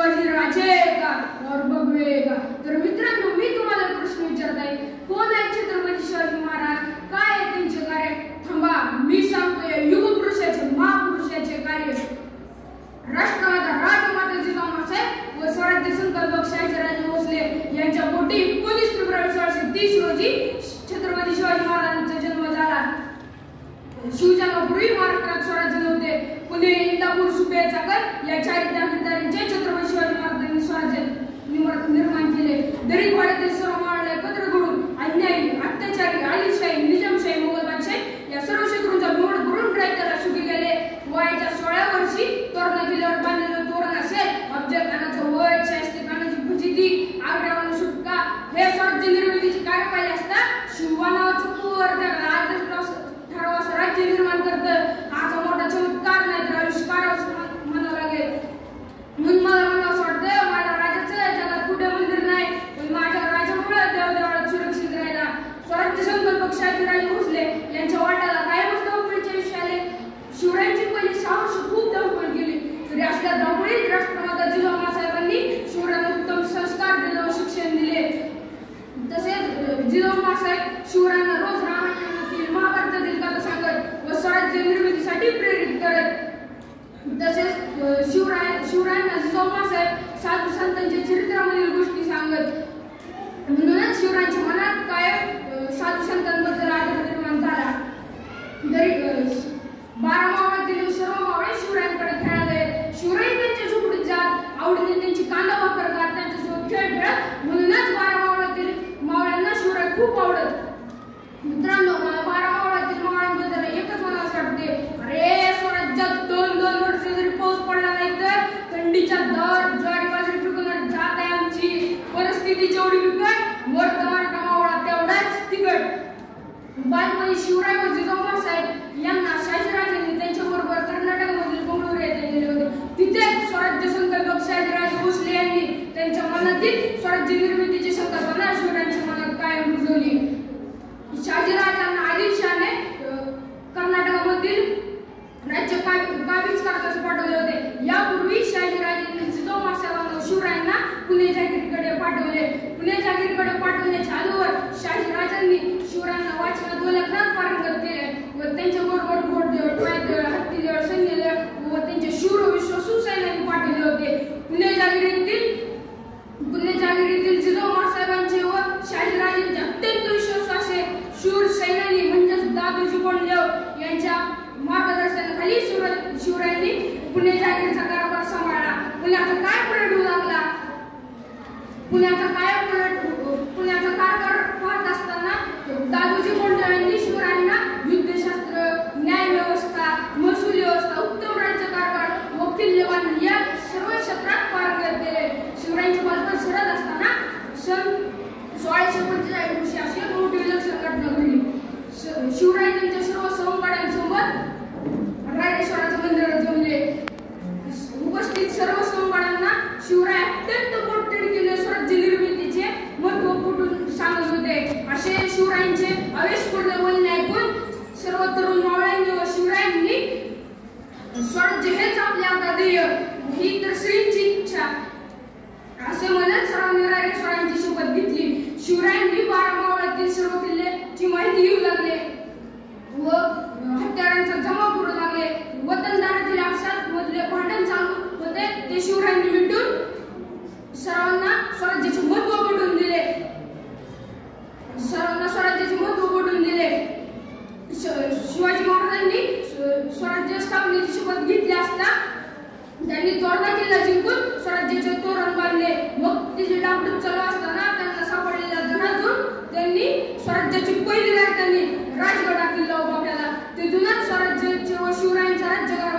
शिवाजी राजे का और भगवे का। तर मित्रांनो, मी तुम्हाला प्रश्न विचारत आहे, कोण आहे छत्रपती शिवाजी महाराज, काय आहे त्यांचे कार्य? थांबा, मी सांगतोय, युगपुरुषाचे महापुरुषाचे कार्य। राष्ट्रमाता राजमाता जिजाऊसाहेब व स्वराज्य संकल्पक शहाजीराजे भोसले यांच्या पोटी 19 फेब्रुवारी 1630 रोजी छत्रपती शिवाजी महाराजांचा जन्म झाला। शिवजन्मापूर्वी महाराष्ट्रात स्वराज्य नव्हते। पुणे, इंदापूर, सुपे, चाकण या चार जागीरदारींचे छत्रपती शिवाजी महाराजांनी स्वराज्य निर्माण केले। दरीक वाड्यातील सर्व मावळ्यांना एकत्र करून अन्यायी, अत्याचारी, आदिलशाही, निजामशाही, मुघल बादशाही या सर्व शत्रूंचा मोड भरून राज्याला सुखी केले। वयाच्या 16व्या वर्षी तोरणा किल्ल्यावर बांधलेलं तोरण असेल, अफजल खानाचं वय, शाहिस्ते खानाची फजिती, आग्र्यावरून सुटका हे स्वराज्य निर्मितीचे कार्य पाहिले असता शिवबा नावाचं कुंवर जगाला आदर्श ठरवावं राज्य निर्माण करतं। हा मोठा चमत्कार नाही तर आविष्कार म्हणावं लागेल। म्हणून मला म्हणावं वाटतं, माझ्या राजाचं जगात कुठे मंदिर नाही, पण माझ्या राजामुळे देवदेवळात सुरक्षित राहिला। स्वराज्य संकल्पक शहाजीराजे भोसले यांच्या वाट्याला कायमच धावपळीचे विषय आले। शिवरायांची पहिली 6 वर्ष खूप धावपळ केली, तरी असल्या धावपळीत राष्ट्रमाता जिजाऊसाहेबांनी शिवरायांना उत्तम संस्कार दिले व शिक्षण दिले। तसेच जिजाऊसाहेब शिवरायांना रोज रामायणातील, महाभारतातील कथा सांगत व स्वराज्य निर्मितीसाठी प्रेरित करत। तसेच शिवरायांना जिजाऊसाहेब साधू संतांच्या चरित्रामधील गोष्टी सांगत। म्हणूनच शिवरायांच्या मनात कायम साधू संतांबद्दल आदर निर्माण झाला। 12 मावळ्यातील सर्व मावळे शिवरायांकडे खेळाले। शिवराय त्यांच्या झोपडीत जात, आवडीने त्यांची कांदा भाकर खात, त्यांच्यासोबत खेळ खेळत। म्हणूनच 12 मावळ्यातील मावळ्यांना शिवराय खूप आवडत। मित्रांनो, मला 12 मावळ्यातील मावळ्यांबद्दल एकच म्हणावं वाटते, अरे स्वराज्यात 2-2 वर्ष जरी पाऊस पडला नाही तर थंडीच्या दर ज्वारी बाजरी पिकवणार जात आहे आमची। परिस्थिती जेवढी बिकट, वर्तमान मावळा तेवढाच तिकट। बालपणी शिवराय व जिजाऊसाहेब यांना शहाजीराजांनी त्यांच्याबरोबर कर्नाटकमधील बंगळुरू येथे नेले होते। तिथेच स्वराज्य संकल्पक शहाजीराजे भोसले यांनी त्यांच्या मनातील स्वराज्य निर्मितीची संकल्पना शिवरायांच्या मनात कायम रुजवली। शहाजीराजांना आदिलशाहाने कर्नाटकामधील राज्य काबीज करण्यास पाठवले होते। यापूर्वी शहाजीराजांनी जिजाऊसाहेबांना शिवरायांना पुणे जहागीरीकडे पाठवले। पुणे जहागीरीकडे पाठवण्याच्या अगोदर शहाजीराजांनी शिवरायांना वाचनात व लेखनात पारंगत केले व त्यांच्याबरोबर घोडदळ, पायदळ, हत्तीदळ, सैन्यदळ व त्यांचे शूर विश्वासू सैन्याने पाठवले होते। पुणे जहागीरीतील जिजाऊसाहेबांचे व शहाजीराजांचे अत्यंत विश्वासू असे शूर सैन्याने म्हणजेच दादोजी कोंडदेव यांच्या मार्गदर्शनाखाली शिवरायांनी पुणे जहागीरचा कारभार सांभाळला। पुण्याचा काय पलट होऊ लागला? पुण्याचा कारभार पाहत असताना दादोजी कोंडदेव यांनी शिवरायांना युद्धशास्त्र, न्याय व्यवस्था, महसूल व्यवस्था, उत्तम राज्य कारभार व किल्लेबांधणी या सर्व क्षेत्रात पारंगत केले। शिवरायांचे बालपण सरत असताना सन 1645 रोजी अशी एक मोठी विलक्षण घटना घडली। शिवराय त्यांच्या सर्व सवंगड्यांसोबत रायरेश्वराच्या मंदिरात जमले। उपस्थित सर्व सवंगड्यांना शिवराय अत्यंत पोटतिडकीने स्वराज्य निर्मितीचे महत्त्व पटवून सांगत होते। असे शिवरायांचे आवेशपूर्ण बोलणे ऐकून सर्व तरुण मावळ्यांनी व शिवरायांनी स्वराज्य हेच आपले आता ध्येय, ही तर श्रींची इच्छा असे म्हणत सर्वांनी रायरेश्वरांची शपथ घेतली। शिवरायांनी 12 मावळ्यातील सर्व किल्ल्याची माहिती घेऊ लागले व हत्यारांचा जमा करू लागले। वतनदारातील आपसात मधले भांडण चालू होते ते शिवरायांनी मिटून सर्वांना स्वराज्याचे महत्त्व पटवून दिले। शिवाजी महाराजांनी स्वराज्य स्थापनेची शपथ घेतली असता त्यांनी तोरणा किल्ला जिंकून स्वराज्याचे तोरण बांधले। मग तिचे डागडुग चालू असताना त्यांना सापडलेल्या धनातून त्यांनी स्वराज्याची पहिली राजधानी राजगड किल्ला उभा केला। तिथूनच स्वराज्याचे व शिवरायांचा राज्यकारभार